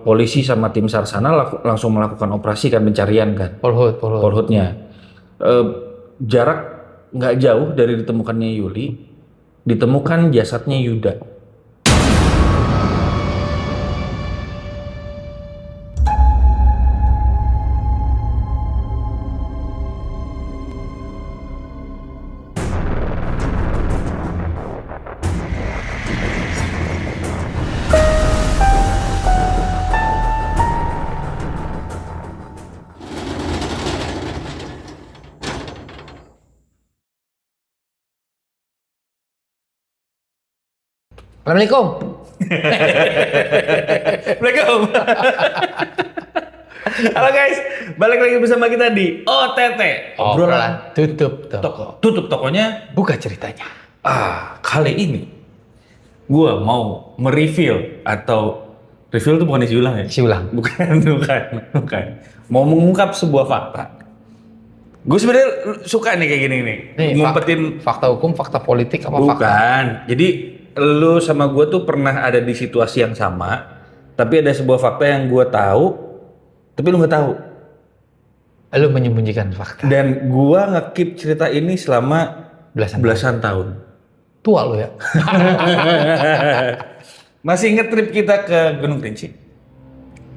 polisi sama tim SAR sana langsung melakukan operasi kan pencarian kan. Polhutnya. Eh, Jarak nggak jauh dari ditemukannya Yuli, ditemukan jasadnya Yuda. Assalamualaikum. Assalamualaikum. Halo guys, balik lagi bersama kita di OTT. Obrolan tutup toko. Tutup tokonya. Buka ceritanya. Kali ini gua mau mereveal atau reveal itu bukan isi ulang ya? Isi ulang. Bukan. Mau mengungkap sebuah fakta. Gue sebenarnya suka nih kayak gini nih. Ngumpetin fakta hukum, fakta politik apa fakta? bukan. Jadi lu sama gue tuh pernah ada di situasi yang sama, tapi ada sebuah fakta yang gue tahu, tapi lu nggak tahu. Lu menyembunyikan fakta. Dan gue ngekip cerita ini selama belasan tahun. Tua lu ya. Masih inget trip kita ke Gunung Kerinci?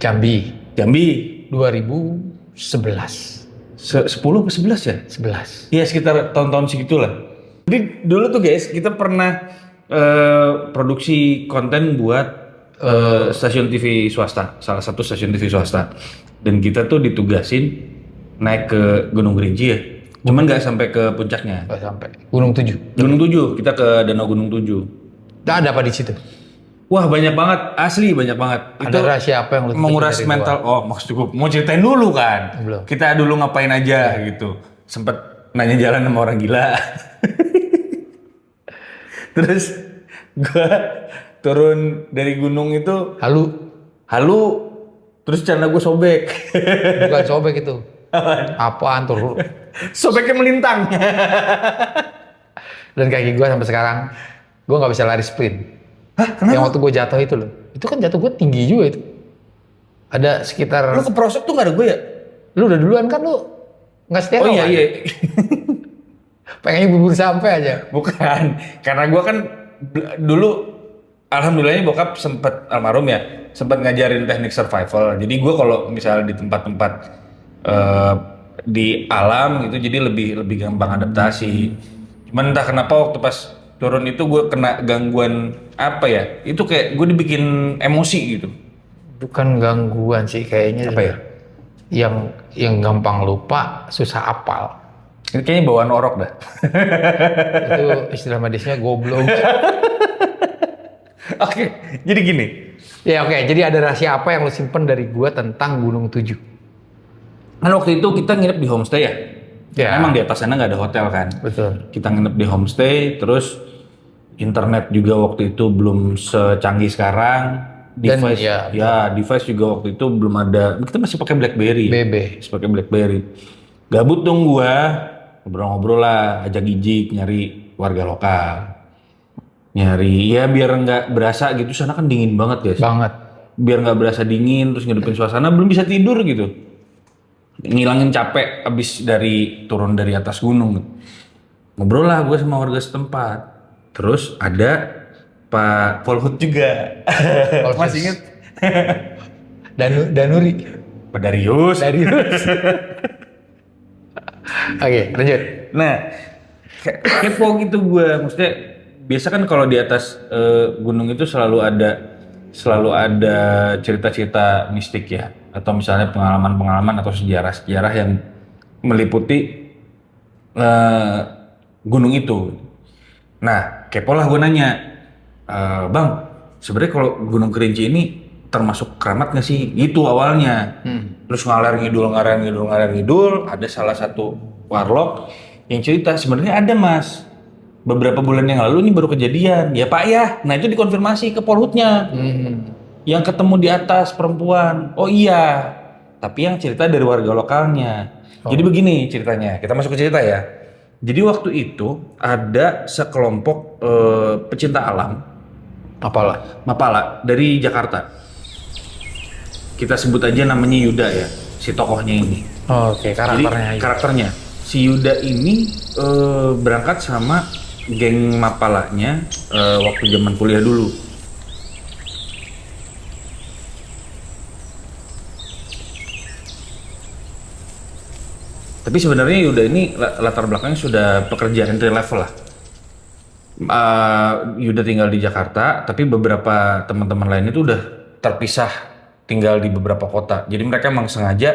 Jambi Jambi. 2011. 10 atau 11 ya? 11. Iya sekitar tahun-tahun segitulah. Jadi dulu tuh guys, kita pernah produksi konten buat stasiun TV swasta, salah satu stasiun TV swasta. Dan kita tuh ditugasin naik ke Gunung Kerinci ya. Cuman nggak sampai ke puncaknya. Nggak sampai. Gunung 7. Gunung 7, kita ke Danau Gunung 7. Ada apa di situ? Wah banyak banget, asli banyak banget. Ada rahasia apa yang lu menguras dari mental. Oh maksud cukup, mau ceritain dulu kan? Belum. Kita dulu ngapain aja gitu. Sempet nanya jalan sama orang gila. Terus gua turun dari gunung itu halu, terus celana gue sobek. Bukan sobek itu. Apaan tuh? Sobeknya melintang. Dan kaki gue sampai sekarang gue nggak bisa lari sprint. Hah, kenapa? Yang waktu gue jatuh itu loh. Itu kan jatuh gue tinggi juga itu. Ada sekitar. Lu ke prosek tuh gak ada gue ya? Lu udah duluan kan lu nggak setia. Oh iya. Pengennya bubur sampai aja. Bukan, karena gue kan dulu alhamdulillahnya bokap sempet almarhum ya, sempet ngajarin teknik survival. Jadi gue kalau misalnya di tempat-tempat di alam gitu, jadi lebih gampang adaptasi. Cuman entah kenapa waktu pas turun itu gue kena gangguan apa ya? Itu kayak gue dibikin emosi gitu. Bukan gangguan sih kayaknya. Apa ya? Yang gampang lupa, susah apal. Ini kayaknya bawaan orok dah. Itu istilah medisnya goblok. Oke, jadi gini. Ya oke, jadi ada rahasia apa yang lu simpen dari gua tentang Gunung 7? Kan waktu itu kita nginep di homestay ya? Ya. Emang di atas sana nggak ada hotel kan? Betul. Kita nginep di homestay, terus internet juga waktu itu belum secanggih sekarang. Device, device juga waktu itu belum ada. Kita masih pakai BlackBerry. Masih pakai BlackBerry. Gabut dong gua, ngobrol-ngobrol lah, ajak gijik, nyari warga lokal. Nyari, ya biar nggak berasa gitu, sana kan dingin banget guys. Banget. Biar nggak berasa dingin, terus ngedupin suasana, belum bisa tidur gitu. Ngilangin capek abis turun dari atas gunung. Ngobrol lah gue sama warga setempat. Terus ada Pak Polhut juga. Masih inget? Danuri. Pak Darius. Oke, lanjut. Nah, kepo gitu gue. Maksudnya biasa kan kalau di atas gunung itu selalu ada cerita-cerita mistik ya, atau misalnya pengalaman-pengalaman atau sejarah-sejarah yang meliputi gunung itu. Nah, kepo lah gue nanya, Bang, sebenarnya kalau Gunung Kerinci ini termasuk keramat nggak sih? Gitu awalnya. Terus ngalar ngidul, ada salah satu warlock yang cerita sebenarnya ada mas. Beberapa bulan yang lalu ini baru kejadian. Ya Pak ya. Nah itu dikonfirmasi ke Polhutnya. Yang ketemu di atas perempuan. Oh iya. Tapi yang cerita dari warga lokalnya. Jadi begini ceritanya. Kita masuk ke cerita ya. Jadi waktu itu ada sekelompok pecinta alam. Mapala dari Jakarta. kita sebut aja namanya Yuda ya, si tokohnya ini. Oke, karakternya. Jadi karakternya si Yuda ini berangkat sama geng mapalanya waktu zaman kuliah dulu. Tapi sebenarnya Yuda ini latar belakangnya sudah pekerja entry level lah. Yuda tinggal di Jakarta, tapi beberapa teman-teman lain itu udah terpisah tinggal di beberapa kota. Jadi mereka emang sengaja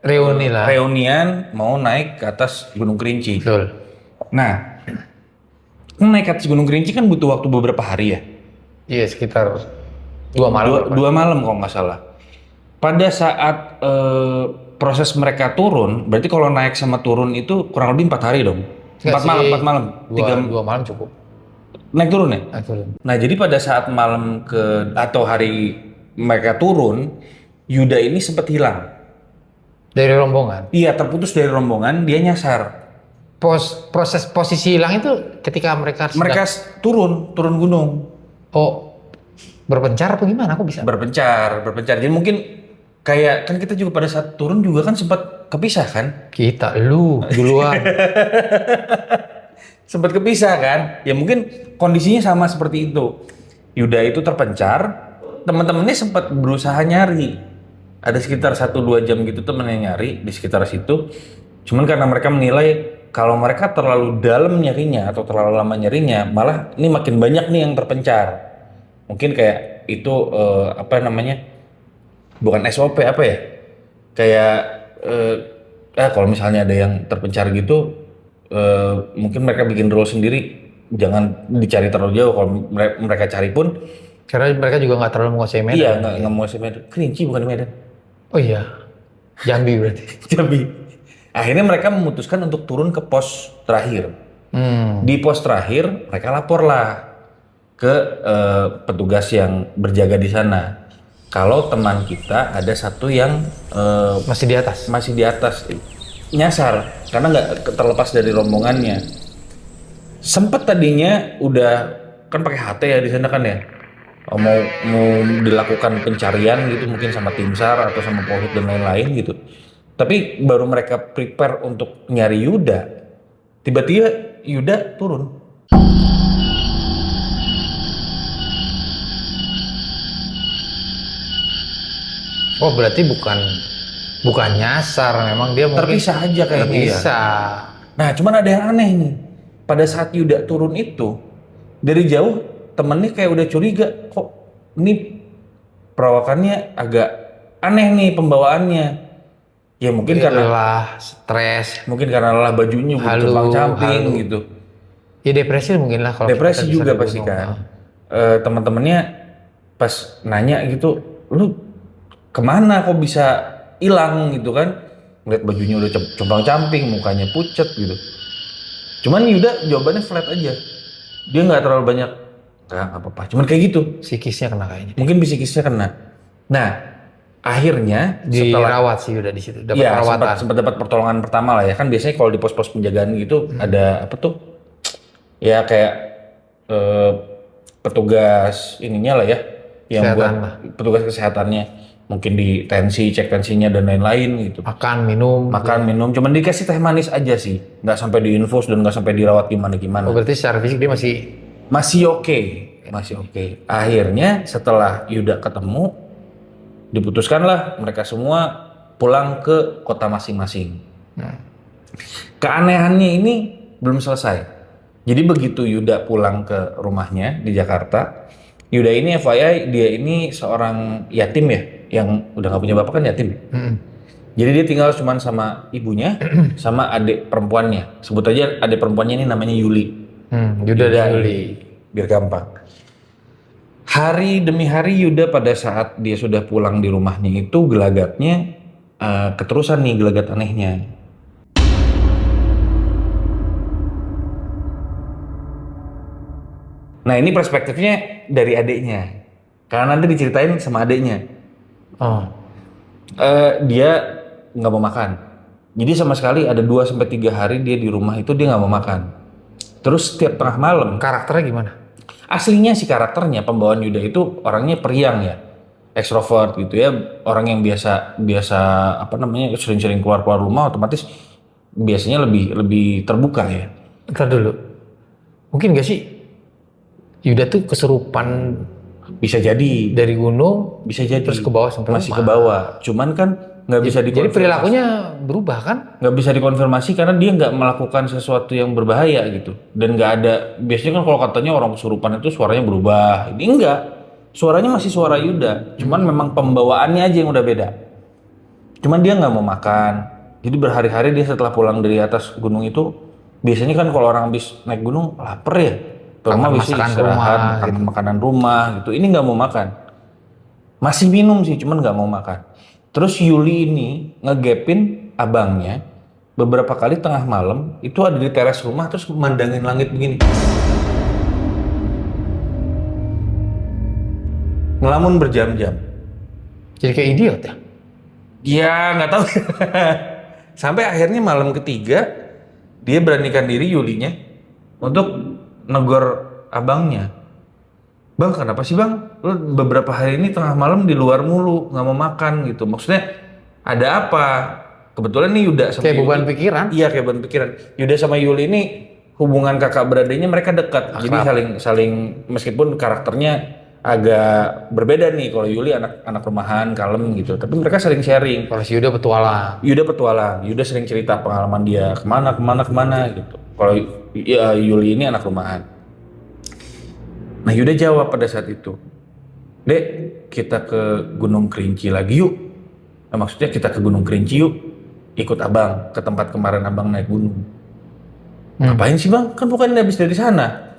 Reuni lah. reunian mau naik ke atas Gunung Kerinci. Betul. Nah, naik ke atas Gunung Kerinci kan butuh waktu beberapa hari ya. Iya, sekitar 2 malam. Dua malam kalau nggak salah. Pada saat proses mereka turun, berarti kalau naik sama turun itu kurang lebih 4 hari dong. 4 malam. 2 malam cukup. Naik turun ya? Nah, turun. Nah, jadi pada saat malam atau hari mereka turun, Yuda ini sempat hilang. Dari rombongan. Iya, terputus dari rombongan, dia nyasar. Proses posisi hilang itu ketika mereka turun gunung. Oh, berpencar apa gimana? Aku bisa? Berpencar. Jadi mungkin kayak kan kita juga pada saat turun juga kan sempat kepisah kan? Kita, lu duluan. Sempat kepisah kan? Ya mungkin kondisinya sama seperti itu. Yuda itu terpencar, teman-temannya sempat berusaha nyari. Ada sekitar 1-2 jam gitu temennya nyari di sekitar situ. Cuman karena mereka menilai kalau mereka terlalu dalam nyarinya atau terlalu lama nyarinya, malah ini makin banyak nih yang terpencar. Mungkin kayak itu apa namanya? Bukan SOP apa ya? Kayak kalau misalnya ada yang terpencar gitu, mungkin mereka bikin rule sendiri, jangan dicari terlalu jauh. Kalau mereka cari pun, Karena mereka juga nggak terlalu menguasai Medan. iya nggak menguasai Medan. Kerinci bukan di Medan. Oh iya, Jambi berarti. Jambi. Akhirnya mereka memutuskan untuk turun ke pos terakhir. Di pos terakhir mereka lapor lah ke petugas yang berjaga di sana. Kalau teman kita ada satu yang Masih di atas. nyasar karena nggak terlepas dari rombongannya. Sempet tadinya udah kan pakai HT ya di sana kan ya. Mau dilakukan pencarian gitu mungkin sama tim SAR atau sama Polhut dan lain-lain gitu. Tapi baru mereka prepare untuk nyari Yuda, tiba-tiba Yuda turun. Oh, berarti bukan nyasar, memang dia mungkin Terpisah aja kayaknya. terpisah. Nah, cuman ada yang aneh nih. Pada saat Yuda turun itu, dari jauh temennya kayak udah curiga, kok ini perawakannya agak aneh nih pembawaannya. Ya mungkin karena lelah, stres, mungkin karena lelah bajunya udah compang-camping gitu. ya depresi mungkin lah kalau Depresi kita bisa juga di pasti gunung. kan. Teman-temannya pas nanya gitu, lu kemana kok bisa hilang gitu kan? Ngeliat bajunya udah compang-camping, mukanya pucet gitu. Cuman Yuda jawabannya flat aja. Dia nggak terlalu banyak, nggak apa-apa. Cuman kayak gitu. Psikisnya kena kayaknya. Mungkin psikisnya kena. Nah, akhirnya setelah Dirawat sih udah di situ, dapat ya, perawatan. sempat dapat pertolongan pertama lah ya. Kan biasanya kalau di pos-pos penjagaan gitu ada apa tuh? Ya kayak petugas ininya lah ya, yang Kesehatan buat lah. petugas kesehatannya. Mungkin di tensi, cek tensinya dan lain-lain gitu. Makan, minum. Makan, minum, cuman dikasih teh manis aja sih. Nggak sampai diinfus dan nggak sampai dirawat gimana-gimana. Oh, berarti secara fisik dia masih Masih oke. Akhirnya setelah Yuda ketemu, diputuskanlah mereka semua pulang ke kota masing-masing. Keanehannya ini belum selesai. Jadi begitu Yuda pulang ke rumahnya di Jakarta, Yuda ini FYI dia ini seorang yatim ya, yang udah nggak punya bapak kan yatim. Jadi dia tinggal cuman sama ibunya, sama adik perempuannya. Sebut aja adik perempuannya ini namanya Yuli. Yuda dan Yuli. Biar gampang. Hari demi hari Yuda pada saat dia sudah pulang di rumahnya itu gelagatnya keterusan nih gelagat anehnya. Nah ini perspektifnya dari adiknya. Karena nanti diceritain sama adiknya. Oh, Dia nggak mau makan. Jadi sama sekali ada 2-3 hari dia di rumah itu dia nggak mau makan. Terus setiap tengah malam, karakternya gimana? aslinya si karakternya pembawaan Yuda itu orangnya periang ya. ekstrovert gitu ya, orang yang biasa apa namanya sering-sering keluar rumah otomatis biasanya lebih terbuka ya. Ntar dulu. Mungkin gak sih Yuda tuh kesurupan Bisa jadi, dari gunung bisa jadi terus ke bawah sampai masih rumah. ke bawah. Cuman kan nggak bisa Jadi dikonfirmasi. perilakunya berubah kan? Nggak bisa dikonfirmasi karena dia nggak melakukan sesuatu yang berbahaya gitu. Dan nggak ada, biasanya kan kalau katanya orang kesurupan itu suaranya berubah. Ini enggak, suaranya masih suara Yuda. Cuman memang pembawaannya aja yang udah beda. Cuman dia nggak mau makan. Jadi berhari-hari dia setelah pulang dari atas gunung itu, biasanya kan kalau orang habis naik gunung lapar ya. Ke rumah Kangen bisa masakan istirahat, rumah, makan makanan rumah gitu. Ini nggak mau makan. Masih minum sih, cuman nggak mau makan. Terus Yuli ini ngegepin abangnya beberapa kali tengah malam itu ada di teras rumah terus memandangin langit begini. Ngelamun berjam-jam. Jadi kayak idiot ya? Ya nggak tahu. Sampai akhirnya malam ketiga dia beranikan diri Yulinya untuk negor abangnya. Bang, kenapa sih bang? Lu beberapa hari ini tengah malam di luar mulu, nggak mau makan gitu. Maksudnya ada apa? Kebetulan nih Yuda sama Kayak Yuli. beban pikiran. Iya kayak beban pikiran. Yuda sama Yuli ini hubungan kakak beradanya mereka dekat. Jadi saling meskipun karakternya agak berbeda nih. Kalau Yuli anak rumahan, kalem gitu. Tapi mereka sering sharing. Kalau si Yuda petualang. Yuda petualang. Yuda sering cerita pengalaman dia kemana gitu. Kalau Yuli ini anak rumahan. Nah Yuda jawab pada saat itu, Dek, kita ke Gunung Kerinci lagi yuk. Nah, maksudnya kita ke Gunung Kerinci yuk, ikut abang ke tempat kemarin abang naik gunung. Ngapain sih bang? Kan bukan habis dari sana.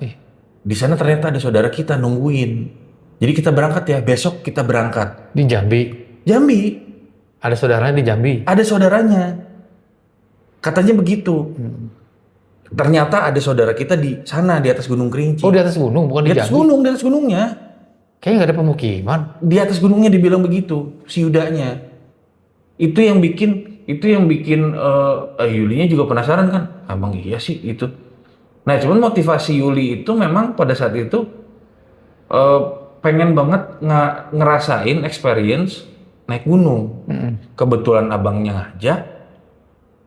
Di sana ternyata ada saudara kita nungguin. Jadi kita berangkat ya, besok kita berangkat. Di Jambi. Jambi. Ada saudaranya di Jambi. Ada saudaranya. Katanya begitu. Ternyata ada saudara kita di sana di atas Gunung Kerinci. Oh di atas gunung, bukan di Di atas Jambi? gunung, di atas gunungnya. Kayaknya nggak ada pemukiman. Di atas gunungnya dibilang begitu, si Yudanya. Itu yang bikin Yulinya juga penasaran kan, abang iya sih itu. Nah cuman motivasi Yuli itu memang pada saat itu pengen banget ngerasain experience naik gunung. Kebetulan abangnya ngajak.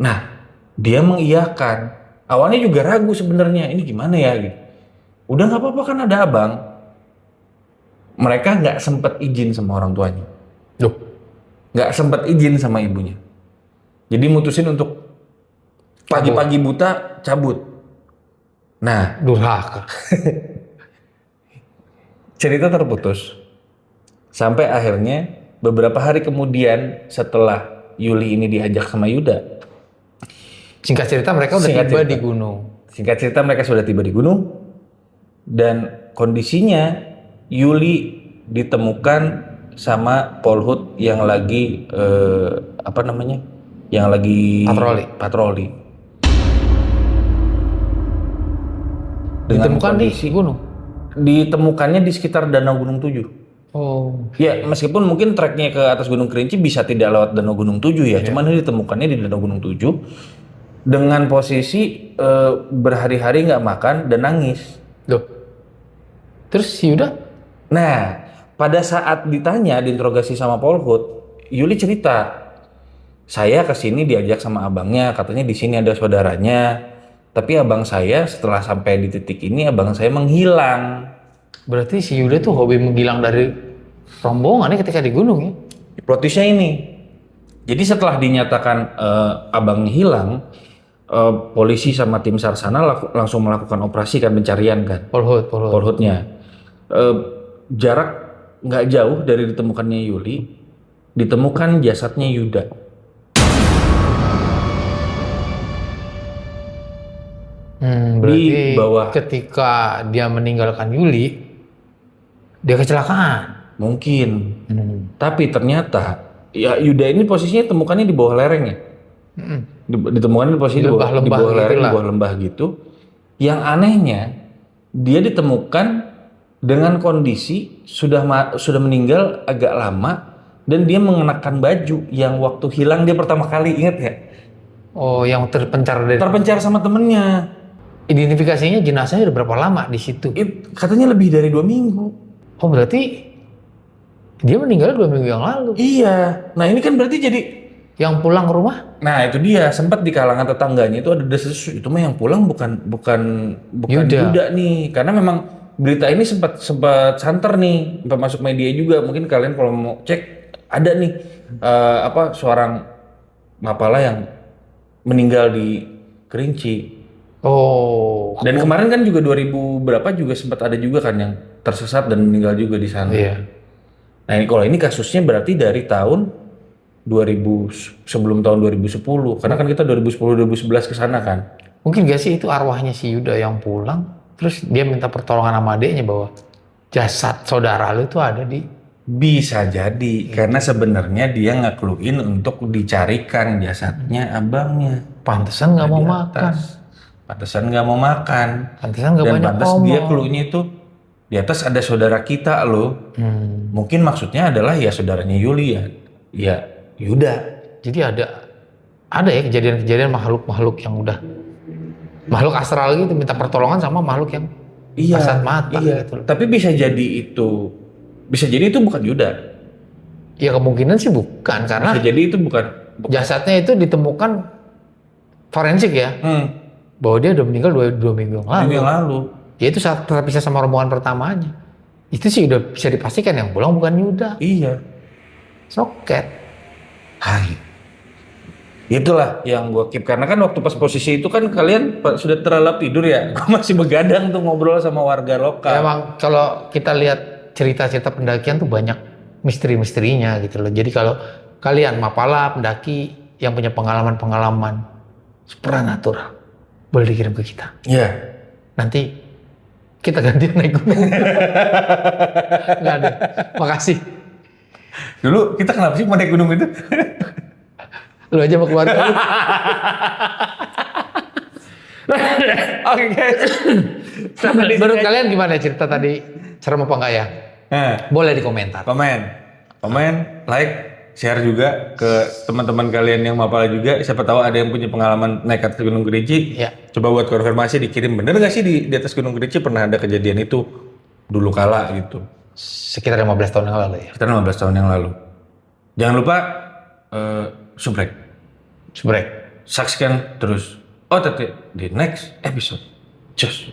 Nah dia mengiyakan. Awalnya juga ragu sebenarnya ini gimana ya gitu. Udah nggak apa-apa kan ada abang. Mereka nggak sempet izin sama orang tuanya. Loh, Nggak sempet izin sama ibunya. Jadi mutusin untuk pagi-pagi buta cabut. Nah, durhaka. cerita terputus. Sampai akhirnya beberapa hari kemudian setelah Yuli ini diajak sama Yuda. Singkat cerita mereka udah tiba di gunung. Singkat cerita mereka sudah tiba di gunung. Dan kondisinya Yuli ditemukan sama Polhut yang lagi yang lagi patroli. Ditemukan di gunung. Ditemukannya di sekitar Danau Gunung 7. Oh. Ya meskipun mungkin treknya ke atas Gunung Kerinci bisa tidak lewat Danau Gunung 7 ya, cuman ini ditemukannya di Danau Gunung 7 dengan posisi berhari-hari nggak makan dan nangis. Loh. Terus si Yuda? Nah, pada saat ditanya, diinterogasi sama Polhut, Yuli cerita, saya kesini diajak sama abangnya, katanya di sini ada saudaranya, tapi abang saya setelah sampai di titik ini, abang saya menghilang. Berarti si Yuda tuh hobi menghilang dari rombongannya ketika di gunung ya? Plot-twistnya ini, jadi setelah dinyatakan abangnya hilang, polisi sama tim SAR sana langsung melakukan operasi kan pencarian kan. Polhutnya. Jarak nggak jauh dari ditemukannya Yuli, ditemukan jasadnya Yuda. Berarti Di bawah. ketika dia meninggalkan Yuli, dia kecelakaan. Mungkin. Tapi ternyata ya Yuda ini posisinya temukannya di bawah lereng ya. Ditemukan di posisi di bawah lereng, di bawah lembah gitu. Yang anehnya dia ditemukan dengan kondisi sudah meninggal agak lama dan dia mengenakan baju yang waktu hilang dia pertama kali, ingat ya? Oh, yang terpencar sama temennya. Identifikasinya jenazahnya udah berapa lama di situ? Katanya lebih dari 2 minggu. Oh, berarti Dia meninggal 2 minggu yang lalu. Iya. Nah ini kan berarti jadi, Yang pulang ke rumah? nah itu dia, sempat di kalangan tetangganya itu ada desas, itu mah yang pulang bukan Yuda. Yuda nih, karena memang berita ini sempat santer nih, sempat masuk media juga. Mungkin kalian kalau mau cek ada nih seorang Mapala yang meninggal di Kerinci. Oh. Dan kemarin kan juga 2000 berapa juga sempat ada juga kan yang tersesat dan meninggal juga di sana. Iya. Nah ini kalau ini kasusnya berarti dari tahun 2000 sebelum tahun 2010, karena kan kita 2010-2011 ke sana kan. Mungkin gak sih itu arwahnya si Yuda yang pulang, terus dia minta pertolongan sama adeknya bahwa jasad saudara lu itu ada di... Bisa jadi, karena sebenarnya dia ngekluin untuk dicarikan jasadnya abangnya. Pantesan nggak mau Di makan. atas. Pantesan nggak mau makan. Pantesan nggak Dan banyak pantas ngomong. dia cluenya itu di atas ada saudara kita loh. Mungkin maksudnya adalah ya saudaranya Yulian, ya Yuda. Jadi ada ya kejadian-kejadian makhluk-makhluk yang udah makhluk astral gitu minta pertolongan sama makhluk yang kasat mata gitu. Tapi bisa jadi itu bukan Yuda. Ya kemungkinan sih bukan karena Bisa jadi itu bukan. jasadnya itu ditemukan forensik ya bahwa dia udah meninggal 2 minggu yang lalu. Minggu yang lalu. Ya itu saat terpisah sama rombongan pertamanya. Itu sih udah bisa dipastikan yang pulang bukan Yuda. Iya. Soket. Hai. Itulah yang gua keep, karena kan waktu pas posisi itu kan kalian sudah terlelap tidur ya. Gua masih begadang tuh ngobrol sama warga lokal. Emang kalau kita lihat cerita-cerita pendakian tuh banyak misteri-misterinya gitu loh. Jadi kalau kalian Mapala pendaki yang punya pengalaman-pengalaman supranatural, boleh dikirim ke kita. Iya. Nanti kita gantian naik gunung. Nggak ada. Makasih. Dulu kita kenapa sih mau naik gunung itu? Lu aja sama keluarga lu. Oke guys. Sampai di Menurut sini. kalian gimana cerita tadi? Serem apa enggak ya? Nah, Boleh di komentar. komen, like, share juga ke teman-teman kalian yang Mapala juga. Siapa tahu ada yang punya pengalaman naik ke Gunung Kerinci. Ya. Coba buat konfirmasi, dikirim bener nggak sih di atas Gunung Kerinci pernah ada kejadian itu dulu kala gitu. Sekitar 15 tahun yang lalu ya. Kita 15 tahun yang lalu. Jangan lupa subrek. Subrek. Saksikan terus. Oh, di next episode. Just.